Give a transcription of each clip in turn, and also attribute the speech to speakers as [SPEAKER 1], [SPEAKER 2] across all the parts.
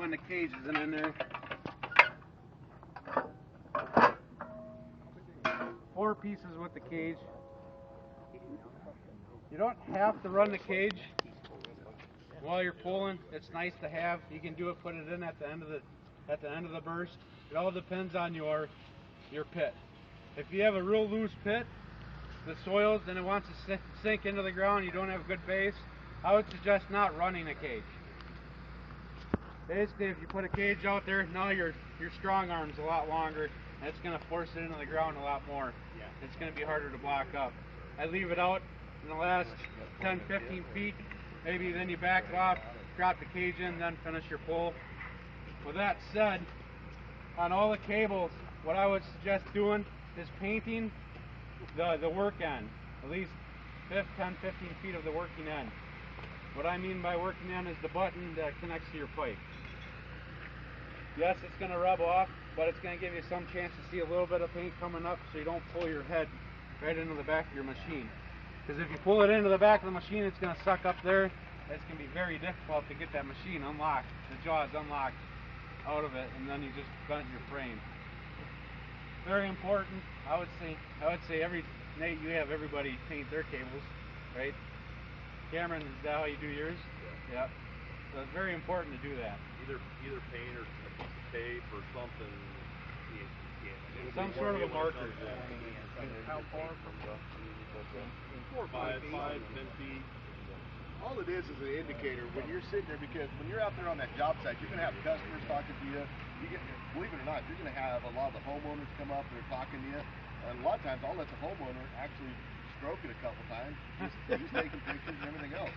[SPEAKER 1] when the cage isn't in there. 4 pieces with the cage. You don't have to run the cage while you're pulling. It's nice to have. You can do it, put it in at the end of the burst. It all depends on your pit. If you have a real loose pit, the soils and it wants to sink into the ground, you don't have a good base, I would suggest not running a cage. Basically, if you put a cage out there, now your strong arm's a lot longer, and it's going to force it into the ground a lot more. Yeah. It's going to be harder to block up. I leave it out in the last 10-15 feet, maybe then you back it off, drop the cage in, then finish your pull. With that said, on all the cables, what I would suggest doing is painting the work end, at least 10-15 feet of the working end. What I mean by working end is the button that connects to your pipe. Yes, it's going to rub off, but it's going to give you some chance to see a little bit of paint coming up so you don't pull your head right into the back of your machine. Because if you pull it into the back of the machine, it's going to suck up there. It's going to be very difficult to get that machine unlocked, the jaws unlocked out of it, and then you just bent your frame. Very important. I would say every night you have everybody paint their cables, right? Cameron, is that how you do yours? Yeah. So it's very important to do that.
[SPEAKER 2] Either paint or a piece of tape or something.
[SPEAKER 1] Some sort of a marker.
[SPEAKER 3] How far from
[SPEAKER 2] 4 or 5, 10 feet.
[SPEAKER 3] All it is an indicator when you're sitting there, because when you're out there on that job site, you're going to have customers talking to you. Believe it or not, you're going to have a lot of the homeowners come up and they're talking to you. And a lot of times I'll let the homeowner actually stroke it a couple times. He's taking pictures and everything else.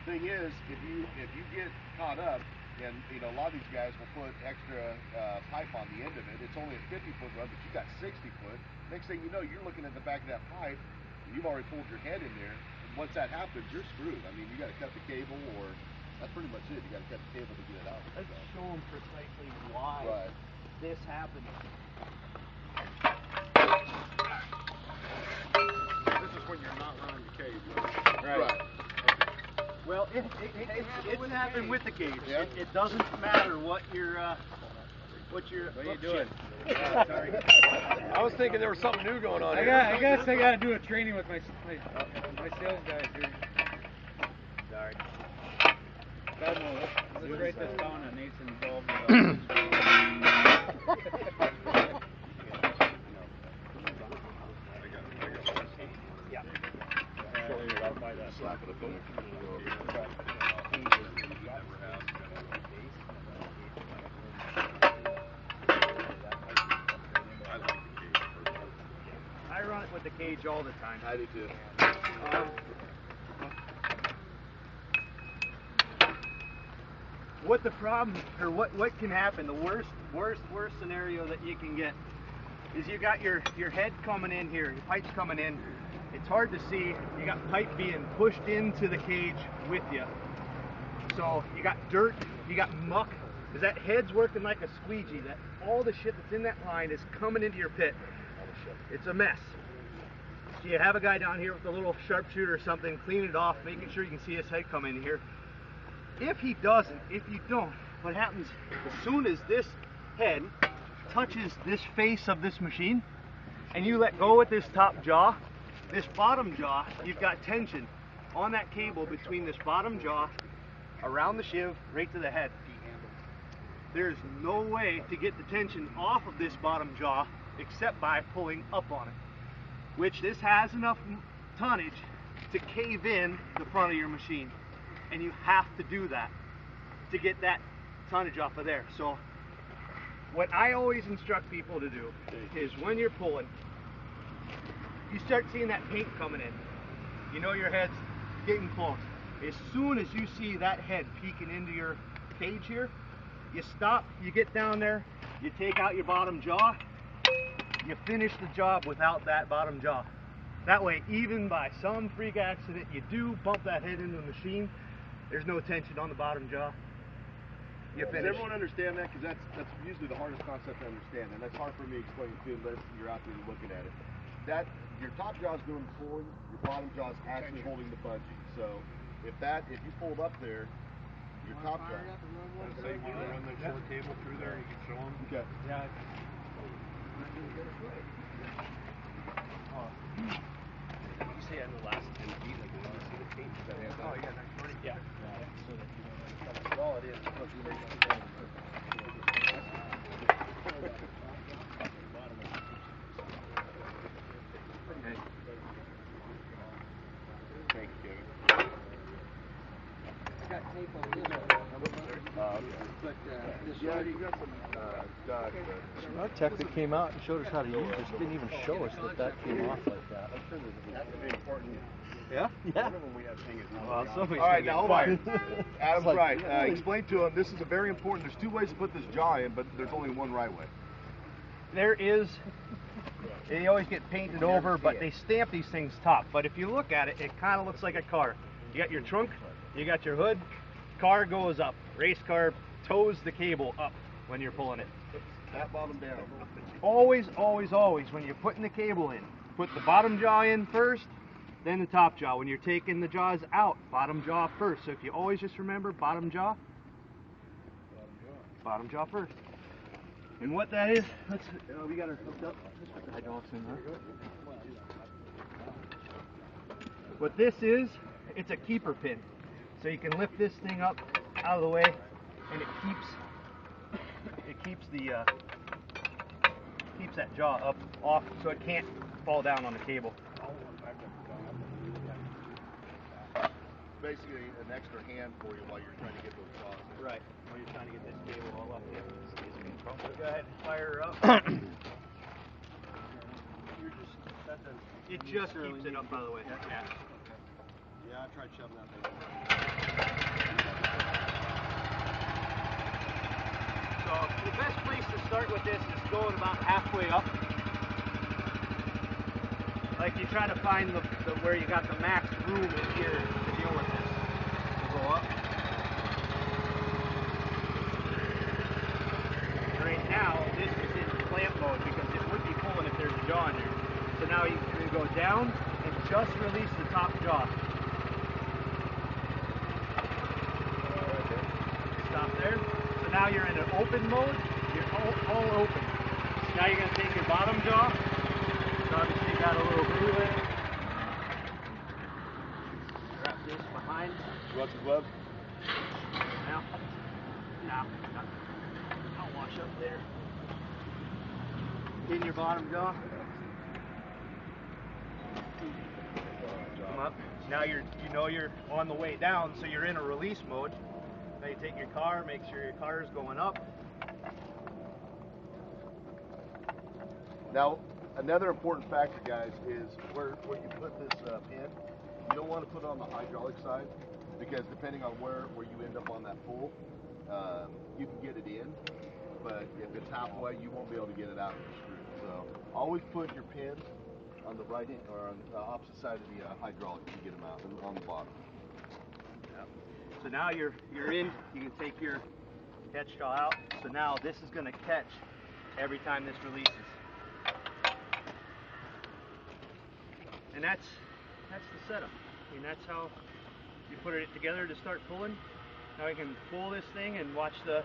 [SPEAKER 3] Thing is, if you get caught up, and a lot of these guys will put extra pipe on the end of it. It's only a 50-foot run, but you got 60 foot. Next thing you know, you're looking at the back of that pipe, and you've already pulled your head in there. And once that happens, you're screwed. I mean, you got to cut the cable, or that's pretty much it. You got to cut the cable to get it out.
[SPEAKER 4] Let's show them precisely why this happened.
[SPEAKER 3] This is when you're not running the cage.
[SPEAKER 1] Right.
[SPEAKER 4] Well, it's happened with the cage.
[SPEAKER 3] Yeah.
[SPEAKER 4] It doesn't matter what you're.
[SPEAKER 1] What are you doing?
[SPEAKER 4] Sorry.
[SPEAKER 2] I was thinking there was something new going on
[SPEAKER 1] I guess I got to do a training with my sales guys here.
[SPEAKER 4] Sorry.
[SPEAKER 1] Let's write this down and Nate's involved.
[SPEAKER 3] Slap it up on
[SPEAKER 4] I run it with the cage all the time.
[SPEAKER 3] I do too.
[SPEAKER 4] What the problem, or what can happen, the worst scenario that you can get is you got your head coming in here, your pipe's coming in. It's hard to see. You got pipe being pushed into the cage with you. So you got dirt, you got muck, because that head's working like a squeegee. That all the shit that's in that line is coming into your pit. It's a mess. So you have a guy down here with a little sharpshooter or something, cleaning it off, making sure you can see his head come in here. If he doesn't, if you don't, what happens as soon as this head touches this face of this machine and you let go with this top jaw, this bottom jaw, you've got tension on that cable between this bottom jaw, around the shiv, right to the head. There's no way to get the tension off of this bottom jaw except by pulling up on it, which this has enough tonnage to cave in the front of your machine. And you have to do that to get that tonnage off of there. So what I always instruct people to do is when you're pulling, you start seeing that paint coming in. You know your head's getting close. As soon as you see that head peeking into your cage here, you stop, you get down there, you take out your bottom jaw, you finish the job without that bottom jaw. That way, even by some freak accident, you do bump that head into the machine, there's no tension on the bottom jaw. You finish.
[SPEAKER 3] Does everyone understand that? Because that's usually the hardest concept to understand, and that's hard for me to explain too unless you're out there looking at it. That your top jaw is doing the pulling, your bottom jaw is actually holding the bungee. So if you pulled up there, your top jaw.
[SPEAKER 2] Say you want to run that short cable through there, you can show them.
[SPEAKER 3] Okay.
[SPEAKER 1] Yeah.
[SPEAKER 4] You say on the last 10 feet, like, you want to see the tape? Oh, yeah, next morning? Yeah. So that, all it is.
[SPEAKER 3] Thank you, Kevin. Yeah, you got some Dodge, but
[SPEAKER 5] Our tech that came out and showed us how to use this didn't even show us that came off like that.
[SPEAKER 3] that's important.
[SPEAKER 5] Yeah? Yeah. Well, somebody's
[SPEAKER 3] All right,
[SPEAKER 5] gonna
[SPEAKER 3] now
[SPEAKER 5] get
[SPEAKER 3] hold on.
[SPEAKER 5] fined.
[SPEAKER 3] Adam's
[SPEAKER 5] Like,
[SPEAKER 3] right.
[SPEAKER 5] yeah, really.
[SPEAKER 3] Explain to him, this is a very important, there's two ways to put this jaw in, but there's only one right way.
[SPEAKER 4] There is, they always get painted over, but they stamp these things top. But if you look at it, it kind of looks like a car. You got your trunk, you got your hood, car goes up. Race car tows the cable up when you're pulling it.
[SPEAKER 3] That bottom down.
[SPEAKER 4] Always, always, always, when you're putting the cable in, put the bottom jaw in first, then the top jaw. When you're taking the jaws out, bottom jaw first. So if you always just remember bottom jaw first. And what that is, let's, we got her hooked up. Let's put the hydraulics in there. What this is, it's a keeper pin. So you can lift this thing up out of the way, and it keeps the keeps that jaw up off, so it can't fall down on the cable.
[SPEAKER 3] Basically, an extra hand for you while you're trying to get those jaws in.
[SPEAKER 4] Right. While you're trying to get this cable all up here. So go ahead and fire her up. It just keeps it up out of the way. Yeah.
[SPEAKER 3] Yeah, I tried shoving that thing.
[SPEAKER 4] So the best place to start with this is going about halfway up. Like you try to find the where you got the max room in here to deal with this. So go up. Right now, this is in clamp mode because it would be pulling if there's a jaw in there. So now you can go down and just release the top jaw. Stop there. So now you're in an open mode. You're all open. Now you're going to take your bottom jaw. So obviously you got a little groove in it. Wrap this behind.
[SPEAKER 3] What's the glove?
[SPEAKER 4] Now. I'll wash up there. In your bottom jaw. Come up. Now you know you're on the way down, so you're in a release mode. Now you take your car, make sure your car is going up.
[SPEAKER 3] Now, another important factor, guys, is where you put this pin. You don't want to put it on the hydraulic side because depending on where you end up on that pull, you can get it in, but if it's halfway, you won't be able to get it out of the screw. So always put your pins on the right hand or on the opposite side of the hydraulic to get them out and on the bottom.
[SPEAKER 4] Yep. So now you're in. You can take your catch jaw out. So now this is going to catch every time this releases. And that's the setup. I mean, that's how you put it together to start pulling. Now you can pull this thing and watch the.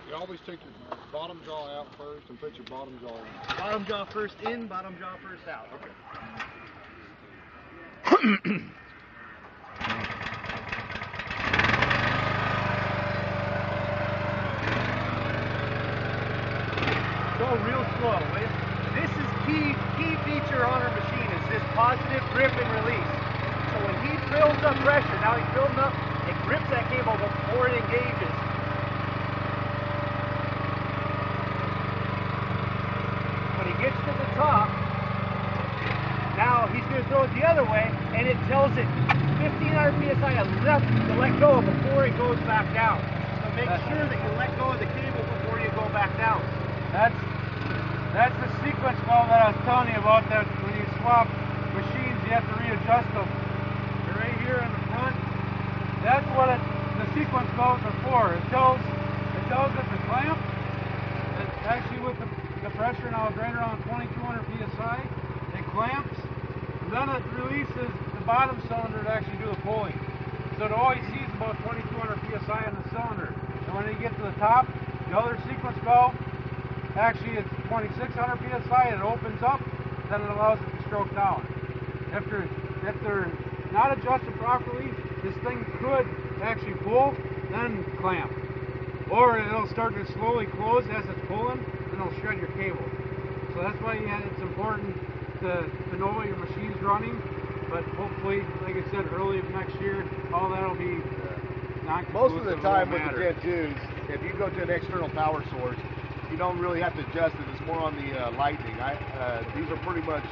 [SPEAKER 2] You always take your bottom jaw out first and put your bottom jaw in.
[SPEAKER 4] Bottom jaw first in, bottom jaw first out. Okay. Go real slow, will you? This is key feature on our machine is this positive grip and release. So when he builds up pressure, now he's building up, it grips that cable before it engages. When he gets to the top, now he's going to throw it the other way, and it tells it 1,500 psi to let go before it goes back down. So make sure that you let go of the cable before you go back down.
[SPEAKER 1] That's the sequence valve that I was telling you about, that when you swap machines you have to readjust them. They're right here in the front. That's what the sequence valves are for. It tells it the clamp, actually with the pressure now is right around 2,200 psi, it clamps, and then it releases the bottom cylinder to actually do the pulling. So it always sees the about 2200 psi on the cylinder. And when you get to the top, the other sequence valve, actually it's 2600 psi, and it opens up, then it allows it to stroke down. If they're not adjusted properly, this thing could actually pull, then clamp. Or it'll start to slowly close as it's pulling, and it'll shred your cable. So that's why it's important to know what your machine's running. But hopefully, like I said, early of next year, all that'll be non-conclusive.
[SPEAKER 3] Most of the time with
[SPEAKER 1] won't
[SPEAKER 3] the
[SPEAKER 1] matter.
[SPEAKER 3] Gen 2s, if you go to an external power source, you don't really have to adjust it. It's more on the lightning. These are pretty much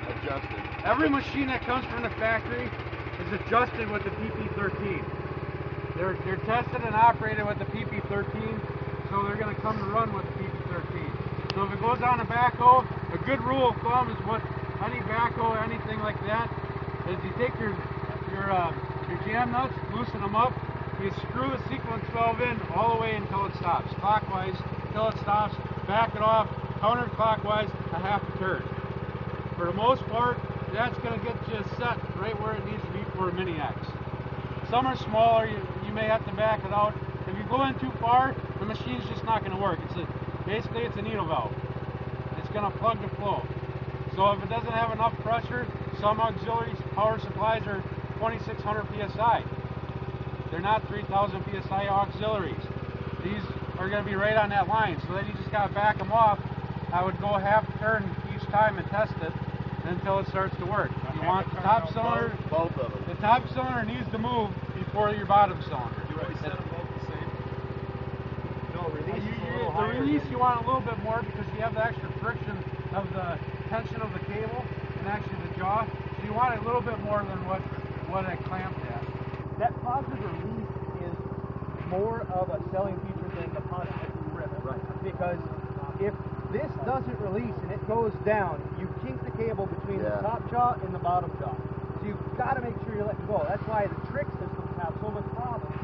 [SPEAKER 3] adjusted.
[SPEAKER 1] Every machine that comes from the factory is adjusted with the PP13. They're tested and operated with the PP13, so they're going to come to run with the PP13. So if it goes on a backhoe, a good rule of thumb is what any backhoe, anything like that, is you take your jam nuts, loosen them up, you screw the sequence valve in all the way until it stops, clockwise until it stops, back it off, counterclockwise a half a turn. For the most part, that's going to get you set right where it needs to be for a Mini X. Some are smaller, you may have to back it out. If you go in too far, the machine's just not going to work. Basically it's a needle valve. It's going to plug the flow. So if it doesn't have enough pressure, some auxiliary power supplies are 2600 psi. They're not 3000 psi auxiliaries. These are going to be right on that line, so then you just got to back them off. I would go half turn each time and test it until it starts to work. You want the top cylinder,
[SPEAKER 3] Both of them.
[SPEAKER 1] the top cylinder needs to move before your bottom cylinder.
[SPEAKER 2] You always set them both the same?
[SPEAKER 4] No, release is a little
[SPEAKER 1] The
[SPEAKER 4] higher.
[SPEAKER 1] release you want a little bit more because you have the extra friction of the tension of the cable and actually the jaw. So you want it a little bit more than what it clamped at.
[SPEAKER 4] That positive release is more of a selling feature than the positive grip. Right. Because if this doesn't release and it goes down, you kink the cable between the top jaw and the bottom jaw. So you've got to make sure you're letting go. That's why the trick systems have so much problems.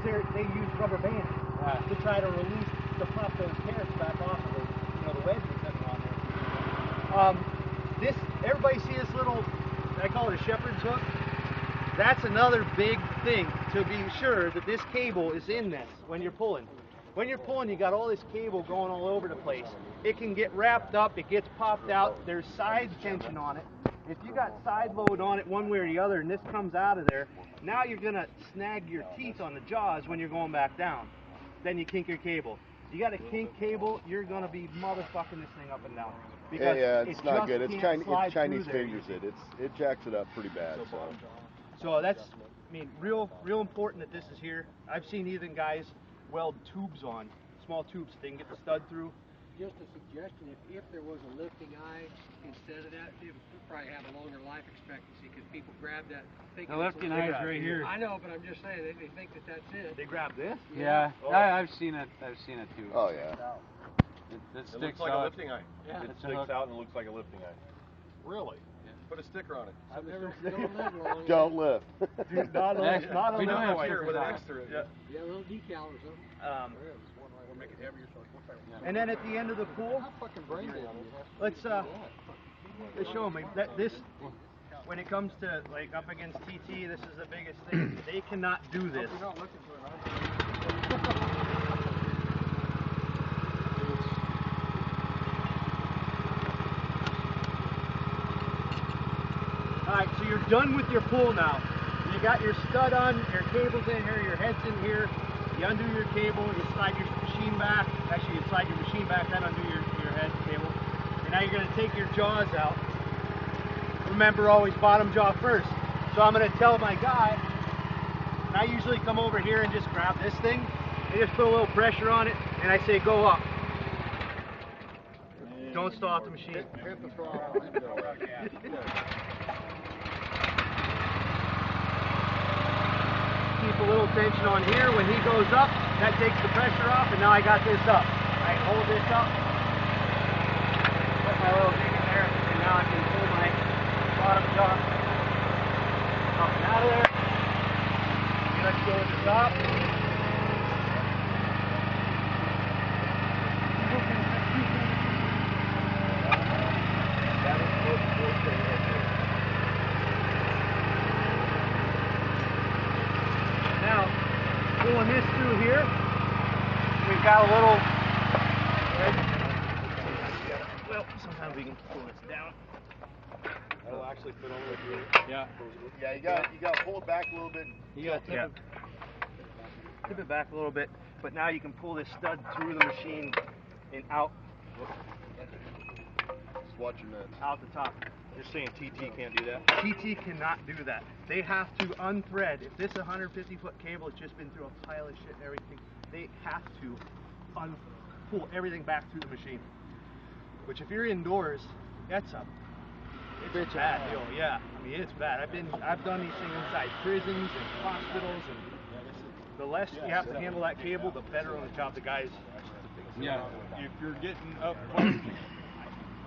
[SPEAKER 4] They use rubber bands to try to release, to pop those carrots back off of the wedges that are on there. Everybody see this little, I call it a shepherd's hook? That's another big thing to be sure that this cable is in this when you're pulling. When you're pulling, you got all this cable going all over the place. It can get wrapped up, it gets popped out, there's side tension on it. If you got side load on it one way or the other and this comes out of there, now you're gonna snag your teeth on the jaws when you're going back down. Then you kink your cable. You got a kink cable, you're gonna be motherfucking this thing up and down. Because
[SPEAKER 3] It's not good. It's
[SPEAKER 4] can't slide
[SPEAKER 3] Chinese
[SPEAKER 4] through there.
[SPEAKER 3] fingers it jacks it up pretty bad.
[SPEAKER 4] So that's, real important that this is here. I've seen even guys weld tubes on, small tubes, so they can get the stud through.
[SPEAKER 6] Just a suggestion, if there was a lifting eye instead of that, it would probably have a longer life expectancy because people grab that thinking
[SPEAKER 1] The lifting eye is right here.
[SPEAKER 6] I know, but I'm just saying, they think that that's it.
[SPEAKER 4] They grab this?
[SPEAKER 1] Yeah, I've seen it too.
[SPEAKER 3] Oh yeah.
[SPEAKER 1] It sticks out.
[SPEAKER 2] eye.
[SPEAKER 6] Yeah.
[SPEAKER 1] It's a hook.
[SPEAKER 7] out and looks like a lifting eye.
[SPEAKER 2] Really? Put a sticker on it.
[SPEAKER 6] I've never don't live long.
[SPEAKER 3] Don't lift.
[SPEAKER 4] Dude, not on
[SPEAKER 1] We
[SPEAKER 4] the
[SPEAKER 1] do have
[SPEAKER 4] other
[SPEAKER 1] stickers
[SPEAKER 2] with an
[SPEAKER 1] on.
[SPEAKER 2] X through it.
[SPEAKER 7] Yeah.
[SPEAKER 6] Yeah, a little decal or something.
[SPEAKER 2] We'll make it heavier so it's more powerful.
[SPEAKER 4] And then at the end of the pool,
[SPEAKER 2] How fucking brain dead do you have?
[SPEAKER 4] let's show them that this, when it comes to like up against TT, this is the biggest thing. They cannot do this.
[SPEAKER 2] You're not looking for an eye.
[SPEAKER 4] Alright, so you're done with your pull now. You got your stud on, your cable's in here, your head's in here. You undo your cable, you slide your machine back. Actually, you slide your machine back, then undo your head cable. And now you're going to take your jaws out. Remember, always bottom jaw first. So I'm going to tell my guy, and I usually come over here and just grab this thing. I just put a little pressure on it, and I say, go up. Don't stop the machine.
[SPEAKER 2] Hit the throttle and go.
[SPEAKER 4] Keep a little tension on here. When he goes up, that takes the pressure off, and now I got this up. I hold this up, put my little thing in there, and now I can pull my bottom jaw up and out of there. Let's go at the top. Now, pulling this through here, we've got a little. Well, sometimes we can pull this down.
[SPEAKER 3] That'll actually fit all the way through.
[SPEAKER 1] Yeah.
[SPEAKER 3] Yeah, you got to pull it back a little bit.
[SPEAKER 1] You got to
[SPEAKER 4] Tip it back a little bit, but now you can pull this stud through the machine and out
[SPEAKER 3] Just watch your nuts.
[SPEAKER 4] out the top.
[SPEAKER 3] You're saying TT can't do that?
[SPEAKER 4] TT cannot do that. They have to unthread. If this 150-foot cable has just been through a pile of shit and everything, they have to pull everything back through the machine. Which, if you're indoors, it's a bad deal. Yeah, I mean it's bad. I've done these things inside prisons and hospitals, and the less you have to handle that cable, the better on the job the guys.
[SPEAKER 1] Yeah.
[SPEAKER 7] If you're getting up close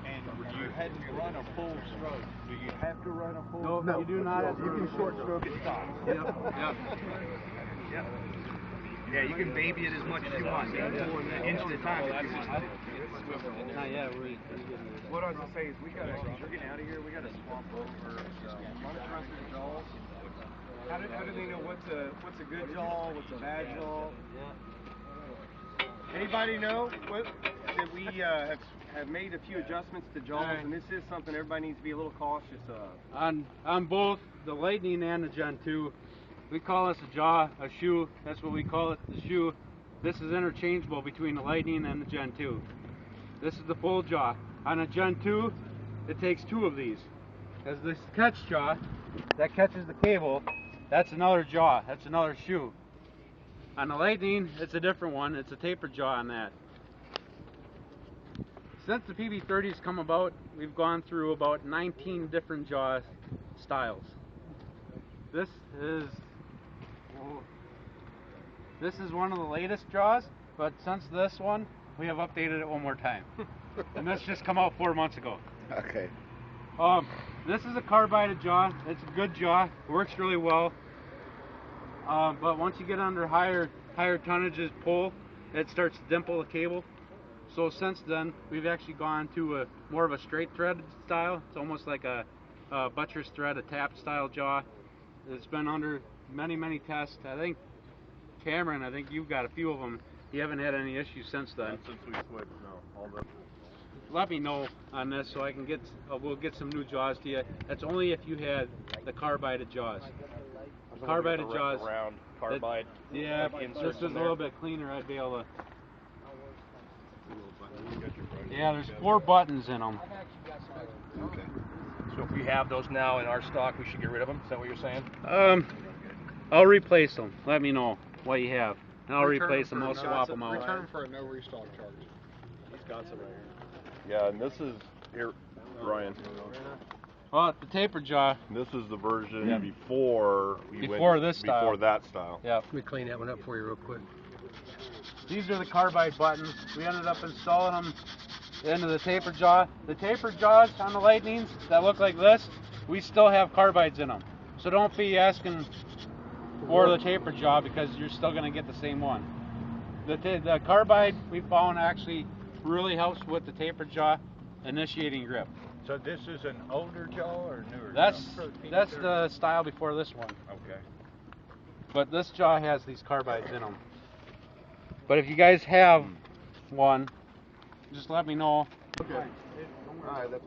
[SPEAKER 7] and you hadn't run a full stroke, do you have to run a full
[SPEAKER 1] No, you do not have to.
[SPEAKER 3] You can short stroke it, stop.
[SPEAKER 4] Yep. Yeah, you can baby it as much as you want. You can pull an inch at a time if you want.
[SPEAKER 1] Not yet.
[SPEAKER 2] What I was gonna say is we're getting out of here. We gotta swamp over. Run across the jaws. How do they know what's a good jaw, what's a bad jaw? Anybody know that we have made a few adjustments to jaws, and this is something everybody needs to be a little cautious of.
[SPEAKER 1] On both the Lightning and the Gen 2, we call this a jaw, a shoe. That's what we call it, the shoe. This is interchangeable between the Lightning and the Gen 2. This is the full jaw. On a Gen 2, it takes two of these. As this catch jaw that catches the cable, that's another jaw. That's another shoe. On the Lightning, it's a different one. It's a taper jaw on that. Since the PB30's come about, we've gone through about 19 different jaw styles. This is one of the latest jaws, but since this one, we have updated it one more time. And this just come out 4 months ago.
[SPEAKER 3] Okay.
[SPEAKER 1] This is a carbided jaw. It's a good jaw. Works really well. But once you get under higher tonnages pull, it starts to dimple the cable. So since then, we've actually gone to more of a straight thread style. It's almost like a buttress thread, a tap style jaw. It's been under many tests. I think Cameron, you've got a few of them. You haven't had any issues since then.
[SPEAKER 3] Since we switched, no.
[SPEAKER 1] Let me know on this so I can we'll get some new jaws to you. That's only if you had the carbided jaws. Carbided jaws.
[SPEAKER 3] Round carbide.
[SPEAKER 1] Yeah, this is a little bit cleaner. I'd be able to. Yeah, there's 4 buttons in them.
[SPEAKER 3] Okay.
[SPEAKER 8] So if we have those now in our stock, we should get rid of them? Is that what you're saying?
[SPEAKER 1] I'll replace them. Let me know what you have, and I'll replace them. I'll swap them out.
[SPEAKER 2] Return for a no restock charge.
[SPEAKER 3] He's got some right here. Yeah, and this is here, Ryan.
[SPEAKER 1] Well, the taper jaw.
[SPEAKER 3] This is the version before
[SPEAKER 1] This style.
[SPEAKER 3] Before that style.
[SPEAKER 1] Yeah.
[SPEAKER 6] Let me clean that one up for you real quick.
[SPEAKER 1] These are the carbide buttons. We ended up installing them into the taper jaw. The taper jaws on the Lightnings that look like this, we still have carbides in them. So don't be asking for the taper jaw because you're still going to get the same one. The carbide we found actually really helps with the taper jaw initiating grip.
[SPEAKER 7] So this is an older jaw or newer
[SPEAKER 1] That's
[SPEAKER 7] jaw?
[SPEAKER 1] the style before this one.
[SPEAKER 7] Okay.
[SPEAKER 1] But this jaw has these carbides in them. But if you guys have one, just let me know.
[SPEAKER 3] Okay. All right, that's